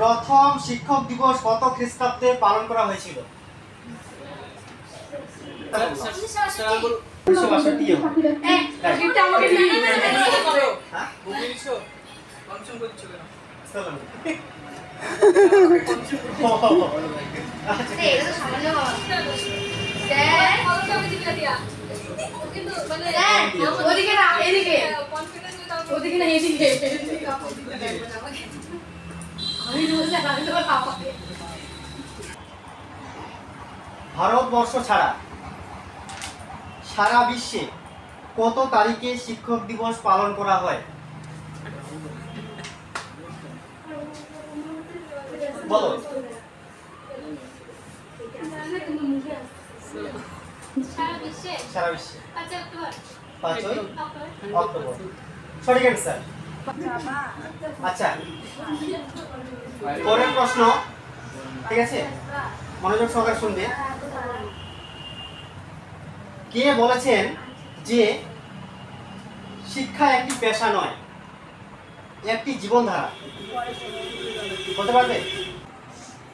প্রথম শিক্ষক দিবস কত খ্রিস্টাব্দে পালন করা হয়েছিল? 1962। ভারতবর্ষ ছাড়া সারা বিশ্বে কত তারিখে শিক্ষক দিবস পালন করা হয়? বলো। সারা বিশ্বে 5 অক্টোবর সঠিক অ্যান্সার। আচ্ছা, পরের প্রশ্ন, ঠিক আছে, মনোযোগ সহকারে শুনবে। কে বলেছেন যে শিক্ষা একটি পেশা নয়, একটি জীবনধারা? বলতে পারবে?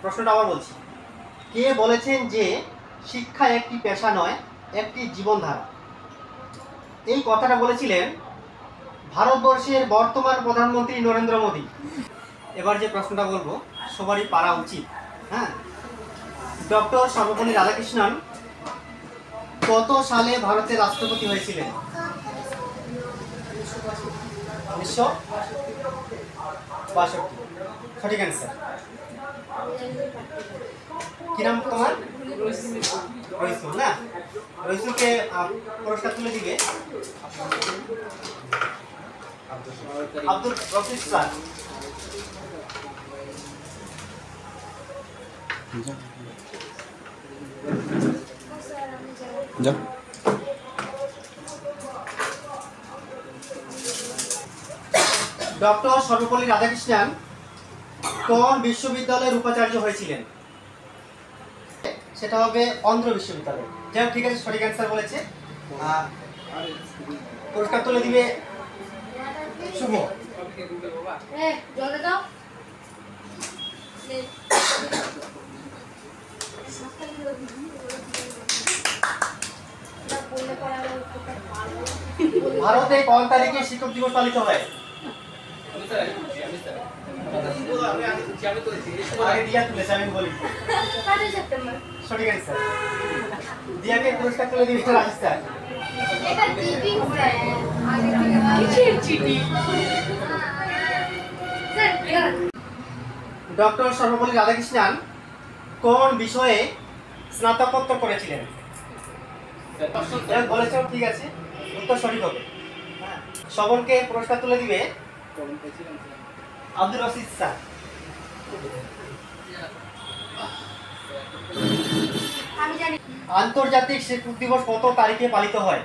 প্রশ্নটা আবার বলছি, কে বলেছেন যে শিক্ষা একটি পেশা নয়, একটি জীবনধারা? এই কথাটা বলেছিলেন ভারতবর্ষের বর্তমান প্রধানমন্ত্রী নরেন্দ্র মোদী। এবার যে প্রশ্নটা বলবো সবারই পারা উচিত। হ্যাঁ, ডক্টর সর্বপল্লী রাধাকৃষ্ণন কত সালে ভারতের রাষ্ট্রপতি হয়েছিলেন? 1962। সঠিক অ্যান্সার। কি নাম তোমার? রইসুল না? রইসুলকে পুরস্কার তুলে দিবে আব্দুল রফিক স্যার। ডক্টর সর্বপল্লী রাধাকৃষ্ণন কোন বিশ্ববিদ্যালয়ের উপাচার্য হয়েছিলেন? সেটা হবে অন্ধ্র বিশ্ববিদ্যালয়। যাই হোক, ঠিক আছে, সঠিক অ্যান্সার বলেছে। পুরস্কার তুলে দিবে শুভ। ভারতে কোন তারিখে শিক্ষক দিবস পালিত হয়? সঠিক অ্যান্সার। দিয়াকে পুরস্কার তুলে দিবে রাজস্থান। ডক্টর সর্বপল্লী রাধাকৃষ্ণন কোন বিষয়ে স্নাতকোত্তর করেছিলেন? বলেছ, ঠিক আছে, উত্তর সঠিক হবে। সকলকে পুরস্কার তুলে দিবে আব্দুল রশিদ স্যার। আন্তর্জাতিক শিক্ষক দিবস কত তারিখে পালিত হয়?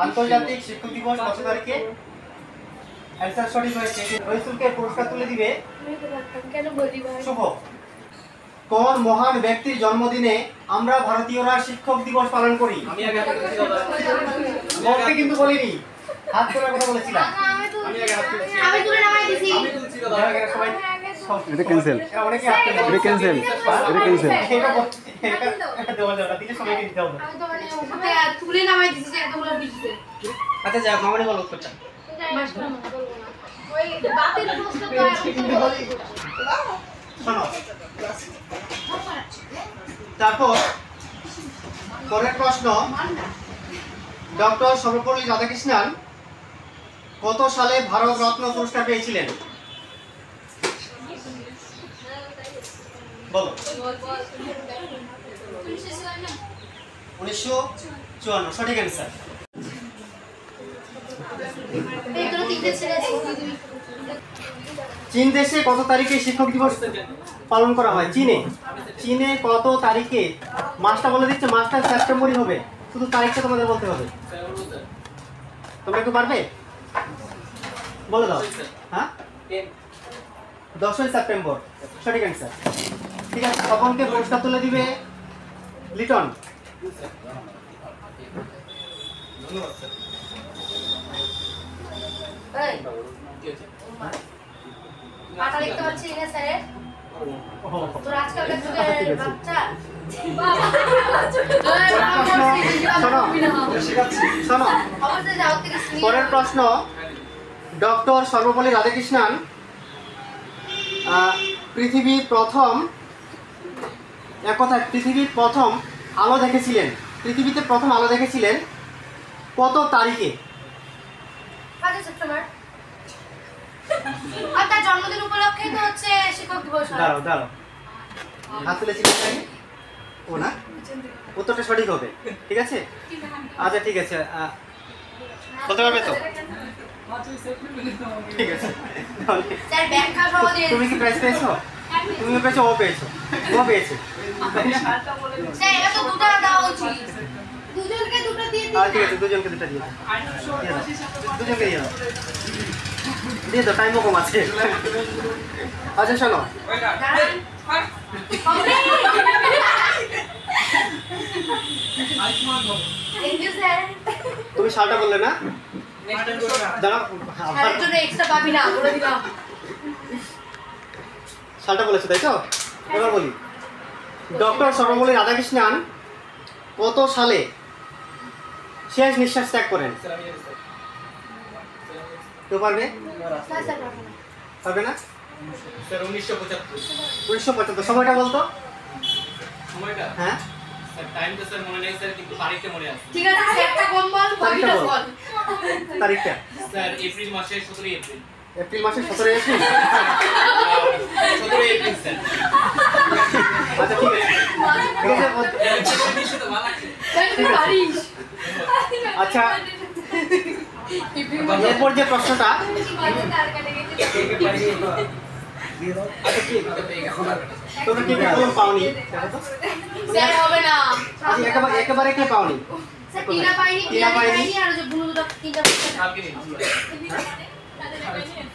আন্তর্জাতিক শিক্ষক দিবস কত তারিখে? অ্যান্সার সঠিক হয়েছে। রইসুলকে পুরস্কার তুলে দিবে শুভ। কোন মহান ব্যক্তির জন্মদিনে আমরা ভারতীয়রা শিক্ষক দিবস পালন করি? বলতে কিন্তু বলিনি, হাত তোলার কথা বলেছিলাম। এটা ক্যান্সেল, এটা ক্যান্সেল, এটা ক্যান্সেল। আচ্ছা, যাক, মামনি বলো উত্তরটা। শোনো, তারপর পরের প্রশ্ন, ডক্টর সর্বপল্লী রাধাকৃষ্ণন কত সালে ভারত রত্ন পুরস্কার পেয়েছিলেন? বলো। 1954। সঠিক অ্যান্সার। চীন দেশে কত তারিখে শিক্ষক দিবস পালন করা হয়? চীনে কত তারিখে? মাসটা বলে দিচ্ছে, মাসটা সেপ্টেম্বরই হবে, শুধু তারিখটা তোমাদের বলতে হবে। তোমরা একটু পারবে? বলে দাও। হ্যাঁ, 10ই সেপ্টেম্বর। সঠিক অ্যান্সার। ঠিক আছে, সকলকে পুরস্কার তুলে দিবে লিটন। ধন্যবাদ স্যার। এই পাতা দেখতে পাচ্ছি না স্যার তোর আজকালকার যুগের বাচ্চা শোনো পরের প্রশ্ন ডক্টর সর্বপল্লী রাধাকৃষ্ণন পৃথিবীর প্রথম আলো দেখেছিলেন, পৃথিবীতে প্রথম আলো দেখেছিলেন কত তারিখে? 5 সেপ্টেম্বর। আর তার জন্মদিন উপলক্ষে তো হচ্ছে শিক্ষক দিবস। দাঁড়াও হাত তুলেছিলেন নাকি? ও না, উত্তরটা সঠিক হবে। ঠিক আছে, আচ্ছা ঠিক আছে, বলতে পারবে তো? ঠিক আছে, স্যার ব্যাখ্যা সহ দিয়ে তুমি কি প্রাইজ পেয়েছো? তুমি পেয়েছো, ও পেয়েছে। স্যার এটা তো দুটো দেওয়া উচিত, দুজনকে দুটো দিয়ে দিন। ঠিক আছে, দুজনকে দুটো দিয়ে দাও, দুজনকে দিয়ে দাও, টাইমও কম আছে। আচ্ছা শোনো, থ্যাংক ইউ স্যার। তুমি সালটা বললে না? দাঁড়াও, স্যারের জন্য এক্সট্রা পাবি না বলে দিলাম। সালটা বলেছো তাই তো? এবার বলি, ডক্টর সর্বপল্লী রাধাকৃষ্ণন কত সালে শেষ নিঃশ্বাস ত্যাগ করেন? কেউ পারবে? পারবে না? স্যার 1975 1975। সময়টা বলতো? সময়টা হ্যাঁ, স্যার টাইম তো স্যার মনে নেই স্যার, কিন্তু তারিখটা মনে আছে। ঠিক আছে স্যারটা কম বল, বাকিটা বল। তারিখটা? স্যার এপ্রিল মাসের 17 এপ্রিল। এপ্রিল মাসের 17 এপ্রিল। 17 April sir. আচ্ছা ঠিক আছে, আচ্ছা এরপর যে প্রশ্নটা, তোমরা কি কলম পাওনি? স্যার হবে না। আচ্ছা একেবারে কে পাওনি? স্যার টিনা পাইনি, টিনা পাইনি আর যে বুনু দুটো তিনটা কালকে নিন।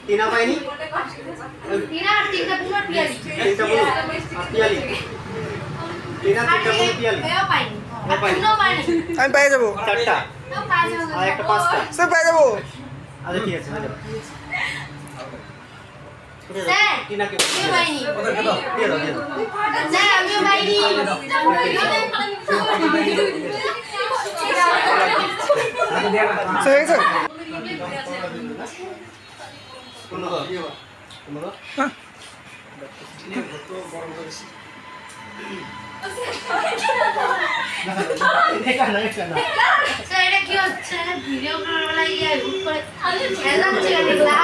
টিনা পাইনি, টিনা আর তিনটা বুনু আর পিয়ালি। তিনটা বলো, আর পিয়ালি, টিনা তিনটা বলো, পিয়ালি এও পাইনি। আর পাইনি। বুনু পাইনি। আমি পেয়ে যাবো চারটা এও পাইনি। আর একটা পাঁচটা। স্যার পেয়ে যাবো। আচ্ছা ঠিক আছে, হয়ে যাবে। স্যার টিনাকে কেউ পাইনি। দিয়ে দাও। স্যার আমিও পাইনি। স্যার হয়েছে? স্যার এটা কি হচ্ছে? ভিডিও করার বেলা হুট করে ছেড়ে যাচ্ছে না।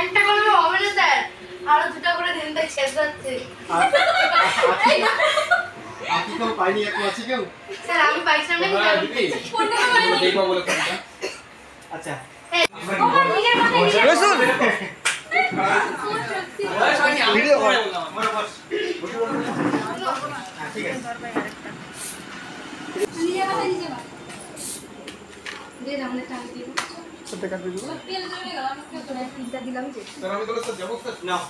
একটা করলে হবে না স্যার, আরো দুটো করে দেন, তাই ছেড়ে যাচ্ছে। পাইনি, এক আছে কেউ? স্যার আমি পাইছিলাম না দেখবো বলে কোনটা? আচ্ছা রসুন ভিডিও কর। ঠিক আছে, সত্যি কাটবে দিবো। স্যার আমি বলে স্যার যাবো স্যার। নাও।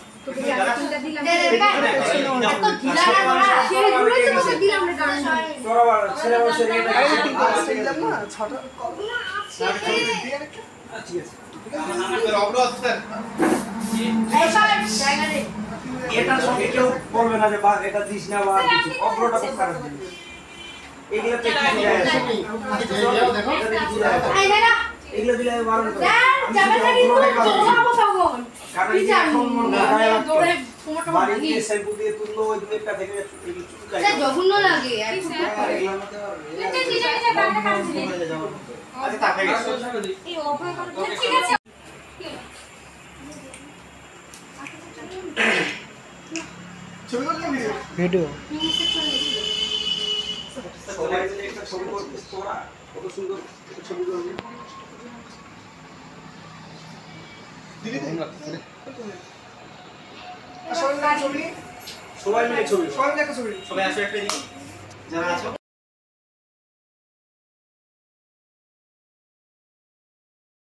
আরে তিন পাঁচটা দিলাম না, ছটা। স্যার অবরো আছে স্যার। এটার সঙ্গে কেউ বলবে না যে বা এটা দিস না বা কিছু অগ্রটা খুব খারাপ জিনিস এগুলো তো কিছু যায় আসে না। দেখো এগুলো দিলে আমি বারণ করি কারণ এই যে এখন মন গায়ে লাগতো বাড়ি দিয়ে শ্যাম্পু দিয়ে তুললো ওই দুধটা থেকে এগুলো চুলকায় জঘন্য লাগে। এগুলোর মধ্যে আচ্ছা তাকে ভিডিও সবাই মিলে একটা ছবি করতে তোরা কত সুন্দর একটা ছবি করবি সবাই মিলে ছবি সবাই আসো একটা দিকে, যারা আছো